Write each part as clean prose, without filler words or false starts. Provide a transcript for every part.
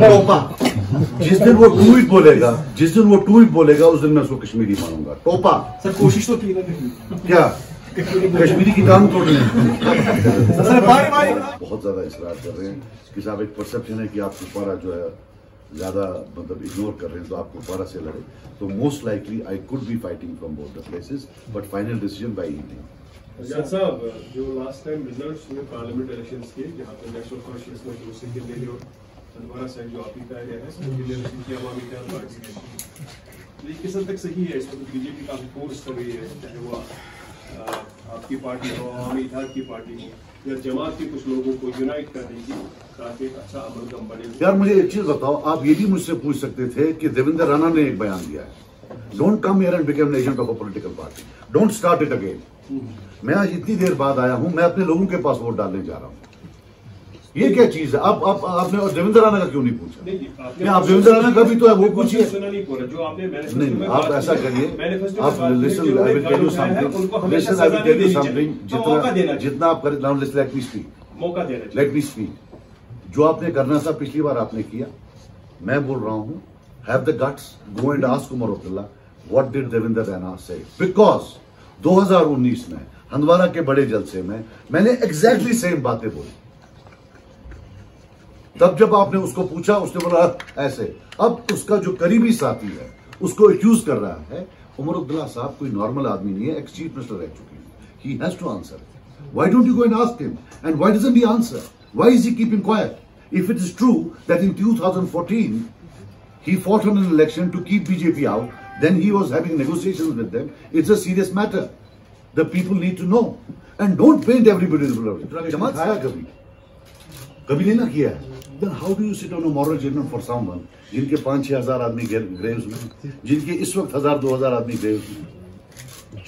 टोपा। जिस दिन वो टूट बोलेगा उस दिन मैं उसको कश्मीरी मानूंगा। टोपा सर, कोशिश तो की ना क्या कश्मीरी की टांग तोड़ने। बहुत ज्यादा इसरार कर रहे हैं कि साहब एक परसेप्शन है कि आप कुपवारा जो है ज्यादा मतलब इग्नोर कर रहे हैं, तो आप कुपवारा से लड़े। तो most likely I could be fighting from both the places, but final decision by evening. साहब, जो लास्ट टाइम रिजल्ट्स हुए पार्लियामेंट इलेक्शंस के, जहां पर नेशनल कॉन्शियसनेस जो सिंगल लेडी और हंदवाड़ा साइड जो आपकी का एरिया है, की अवामी इत्तेहाद पार्टी ने, ये किस हद तक सही है? इस वक्त बीजेपी काफी फोर्स कर रही है, चाहे वो आपकी पार्टी हो, अवामी इत्तेहाद की पार्टी हो, या जमात के कुछ लोगों को यूनाइट करने की, ताकि एक अच्छा अमलगम बने। यार मुझे एक चीज बताओ, आप ये भी मुझसे पूछ सकते थे कि देवेंद्र राणा ने एक बयान दिया है, don't come here and become an agent of a political party, don't start it again. मैं आज इतनी देर बाद आया हूं, मैं अपने लोगों के पास वोट डालने जा रहा हूं। ये क्या चीज है? आपने देवेंद्र राणा का क्यों नहीं पूछा? नहीं, आप देवेंद्र राणा का भी तो है, वो पूछिए। नहीं, आप ऐसा करिए, आप listen, I will tell you something, listen, I will tell you something, जितना आप करें। नाउ लेट मी स्पीक, मौका देना, लेट मी स्पीक। जो आपने करना था पिछली बार आपने किया। मैं बोल रहा हूं, have the guts, go and ask Omar Abdullah what did Devendra Rana से, बिकॉज 2019 में हंदवाड़ा के बड़े जलसे में मैंने एग्जैक्टली सेम बातें बोली। तब जब आपने उसको पूछा, उसने बोला ऐसे। अब उसका जो करीबी साथी है उसको एक्यूज कर रहा है। उमर अब्दुल्ला साहब कोई नॉर्मल आदमी नहीं है, एक्स चीफ मिनिस्टर रह चुके हैं, he has to answer. Why don't you go and ask him, and why doesn't he answer? Why is he keeping quiet? If it is true that in 2014 he fought on an election to keep BJP out, then he was having negotiations with them, it's a serious matter. The people need to know, and don't paint everybody in blur. जमात खाया कभी नहीं ना किया। Then how do you sit on a moral judgment for someone जिनके 5-6 हजार आदमी गए उसमें, जिनके इस वक्त 1000-2000 आदमी गए उसमें?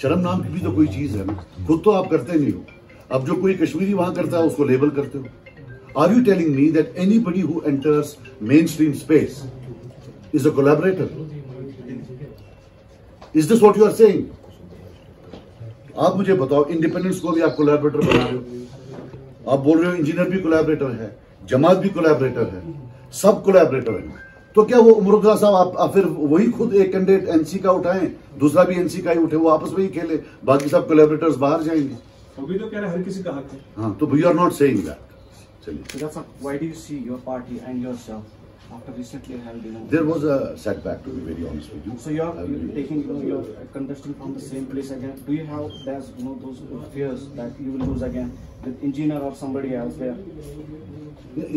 शर्म नाम की भी तो कोई चीज है ना, खुद तो आप करते नहीं हो। अब जो कोई कश्मीरी वहां करता है उसको लेबल करते हो। Are you telling me that anybody who enters mainstream space is a collaborator? Is this what you are saying? आप मुझे बताओ, इंडिपेंडेंस को भी आप कोलैबोरेटर बना रहे हो। आप बोल रहे हो इंजीनियर भी कोलैबोरेटर है, जमात भी कोलैबोरेटर है, सब कोलैबोरेटर है। तो क्या वो उमर अब्दुल्ला साहब आप फिर वही खुद एक कैंडिडेट एनसी का उठाएं, दूसरा भी एनसी का ही उठे, वो आपस में ही खेले, बाकी सब कोलैबोरेटर्स बाहर जाएंगे? अभी तो कह रहे हर किसी का हक है। हाँ, तो we are not saying that. चलिए, why do you see your party and yourself after recently held there was a setback, to be very honest with you. So you're taking, you're contesting from the same place again. Do you have those fears that you will lose again with engineer or somebody else there?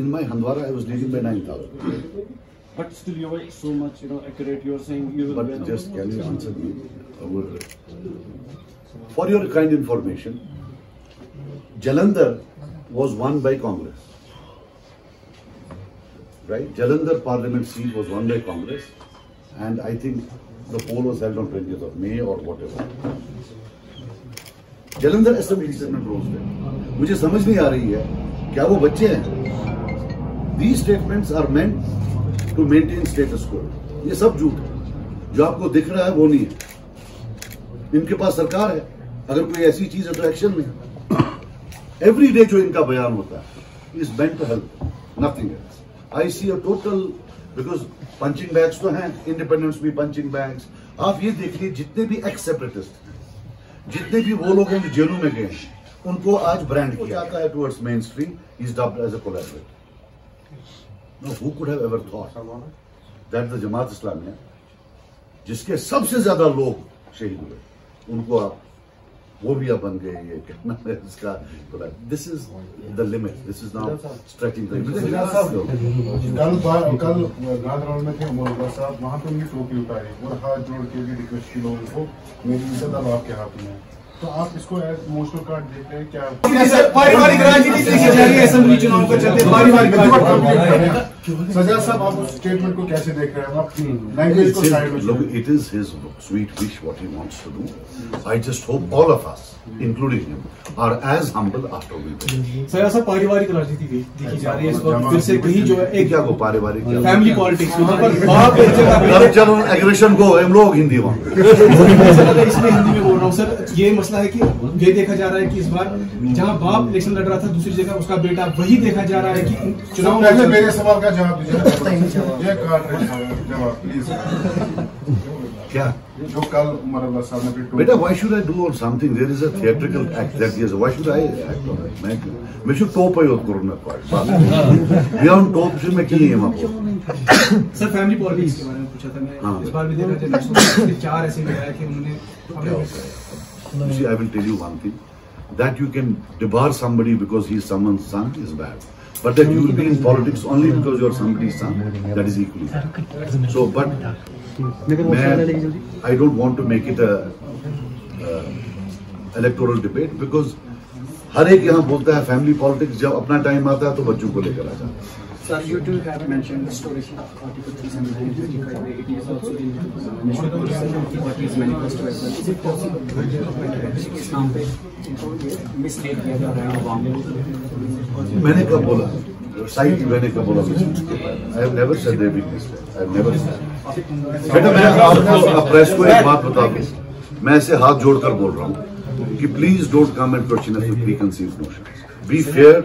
In my Hindwara, I was leading by 9,000. But still, you were so much, accurate. You're saying you will. But just can you answer me? For your kind information, Jalandhar was won by Congress. Right? Jalandhar Parliament seat was won by Congress, and I think the poll was held on 20th of May or whatever. Jalandhar Assembly seat में closed है। मुझे समझ नहीं आ रही है, क्या वो बच्चे हैं? These statements are meant to maintain status quo. ये सब झूठ है, जो आपको दिख रहा है वो नहीं है। इनके पास सरकार है, अगर कोई ऐसी चीज है तो एक्शन में। एवरी डे जो इनका बयान होता है is meant to help, nothing else. I see a total, because punching bags तो हैं, इंडिपेंडेंस भी पंचिंग बैग्स। आप ये देखिए, जितने भी एक्स सेपरेटिस्ट हैं, जितने भी वो लोग हैं जो जेलों में गए हैं, उनको आज ब्रांड किया जाता है towards mainstream, is dubbed as a collaborator. No, who could have ever thought that the Jamaat Islamia, जिसके सबसे ज्यादा लोग शहीद हुए, उनको आप वो भी अब बन गए। ये कहना है इसका, this is the limit, this is now stretching the limit. कल गांधरौल में थे उमर अब्दुल्ला साहब, वहां पे उनकी टोपी उतारी और हाथ जोड़ के भी रिक्वेस्ट की लोगों को, मेरी इज्जत अब आपके हाथ में है। तो आप इसको इमोशनल कार्ड देख रहे हैं क्या? पारिवारिक राजनीति देखी जा रही है असेंबली चुनाव को चलते, पारिवारिक सजा साहब, आप उस स्टेटमेंट को कैसे देख रहे हैं? आप लैंग्वेज को साइड में, look, it is his sweet wish what he wants to do. I just hope all of us including him, are as humble after we win. Sir ऐसा पारिवारिक राजनीति देखी जा रही है इस वक्त फिर से कहीं जो है एक क्या को पारिवारिक फैमिली पॉलिटिक्स वहाँ पर बाप एक जगह कल्चर एग्रेशन को हम लोग हिंदी में इसलिए हिंदी में बोल रहा हूँ सर। ये मसला है कि ये देखा जा रहा है कि इस बार जहाँ बाप इलेक्शन लड़ रहा था दूसरी जगह उसका बेटा, वही देखा जा रहा है कि चुनाव पहले मेरे सवाल का जवाब दीजिए। ये काट रहे जवाब प्लीज। क्या जो कल उमर अब्बास साहब ने बेटा, why should I do on something? There is a theatrical act that is. Why should I act on it? मैं should टॉप पे होत करूँ ना कोई। Beyond टॉप से मैं किए हैं वहाँ पर। सर फैमिली पॉलिटिक्स के बारे में पूछा था मैं। इस बार भी देखा जाए 4 ऐसे विधायक हैं उन्होंने। See, I will tell you one thing. That you can debar somebody because he is someone's son is bad. But that you will be in politics only because you are somebody's son, that is equally bad. So, but I don't want to make it a electoral debate because हर एक यहाँ बोलता है family politics, जब अपना time आता है तो बच्चों को लेकर आ जाता है। Sir, you do have mentioned the story of Article 375. It is also in Party's manifesto as well. Is it possible इस नाम पे मिसलीड किया जा रहा है आवाम को? मैंने कब बोला साइड, मैंने कब बोला? I have never said they been misled. I have never said. बेटा मैं आपको प्रेस को एक बात बता दूं, मैं ऐसे हाथ जोड़कर बोल रहा हूँ कि please don't come and question us with preconceived notions. Be fair.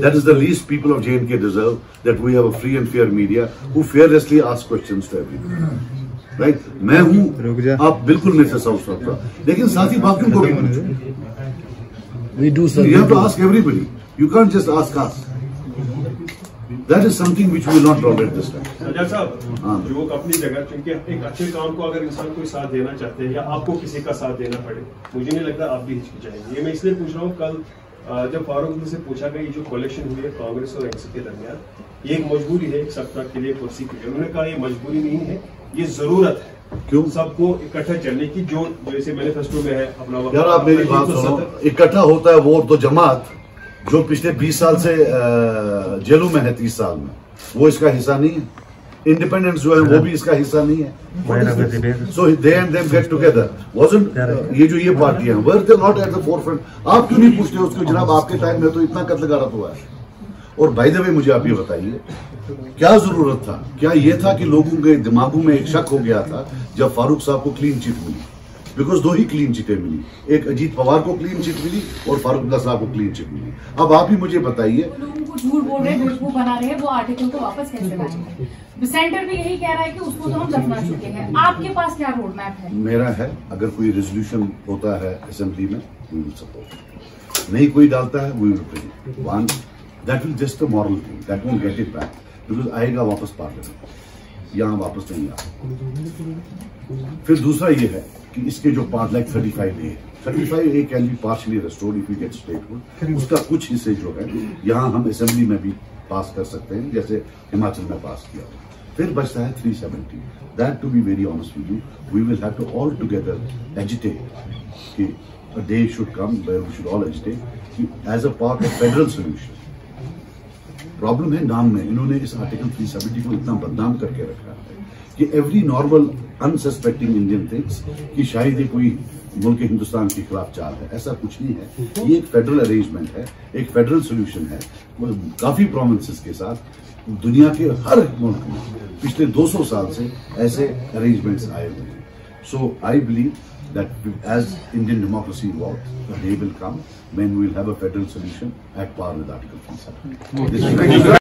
That is the least people of J&K deserve, that we have a free and fair media who fearlessly ask questions to everyone. Right? मैं हूँ, आप बिल्कुल मेरे से south सकता, लेकिन साथ ही बाकियों को भी पूछो. You have to ask everybody. You can't just ask us. That is something which we will not tolerate this time. Sajjad साहब, जो अपनी जगह, क्योंकि एक अच्छे काम को अगर इंसान कोई साथ देना चाहते हैं या आपको किसी का साथ देना पड़े, मुझे नहीं लगता आप भी हिचकिचाएंगे. ये मैं इसलिए पूछ रहा हूँ, कल जब फारूक से पूछा गया जो कोलेक्शन हुई है कांग्रेस और एनसी के दरमियान, ये एक मजबूरी है एक सप्ताह के लिए कुर्सी के लिए, उन्होंने कहा ये मजबूरी नहीं है, ये जरूरत है. क्यों सबको इकट्ठा चलने की, जो जैसे मैनिफेस्टो में है अपना. यार आप मेरी बात सुनो, इकट्ठा होता है वो तो जमात जो पिछले 20 साल से जेलों में है, 30 साल में, वो इसका हिस्सा नहीं है. इंडिपेंडेंस जो है वो भी इसका हिस्सा नहीं है. So they and them get together wasn't ये जो ये पार्टियां were they not at the forefront. आप क्यों नहीं पूछते उसको, जनाब आपके टाइम में तो इतना कत्ल गारत हुआ है. और बाय द वे मुझे आप ये बताइए, क्या जरूरत था? क्या ये था कि लोगों के दिमागों में एक शक हो गया था जब फारूक साहब को क्लीन चिट मिली? बिकॉज 2 ही क्लीन चिटें मिली, एक अजीत पवार को क्लीन चिट मिली और फारूक साहब को क्लीन चिट मिली. अब आप ही मुझे बताइए, लोगों को झूठ बोल रहे हैं, बेवकूफ बना रहे हैं, वो आर्टिकल को वापस कैसे लाएंगे? सेंटर भी यही कह रहा है कि उसको तो हम दफना चुके हैं. आपके पास क्या रोड मैप है? मेरा है, अगर कोई रेजोल्यूशन होता है असेंबली में वी विल सपोर्ट, नहीं कोई डालता है we will present one. That will just a moral thing, that will get it back, because आएगा वापस पार्लियामेंट, यहाँ वापस नहीं आता. फिर दूसरा ये है कि इसके जो part like 35A can be partially restored if you get statehood. उसका कुछ हिस्से जो है यहाँ हम असेंबली में भी पास कर सकते हैं, जैसे हिमाचल में पास किया. फिर बचता है 370. That to be very honest with you, we will have to all together agitate कि a day should come where we should all agitate कि as a part of federal solution. Problem है नाम में, इन्होंने इस आर्टिकल 370 को इतना बदनाम करके रखा है कि every normal unsuspecting Indian thinks कि शायद ये कोई मुल्क हिंदुस्तान के खिलाफ चाल है. ऐसा कुछ नहीं है. ये एक फेडरल अरेंजमेंट है, एक फेडरल सोल्यूशन है, काफी प्रोविंसेस के साथ. दुनिया के हर मुल्क में पिछले 200 साल से ऐसे अरेंजमेंट्स आए हुए हैं. So I believe that as Indian democracy evolves, the day will come when we will have a federal solution at par with Article 370.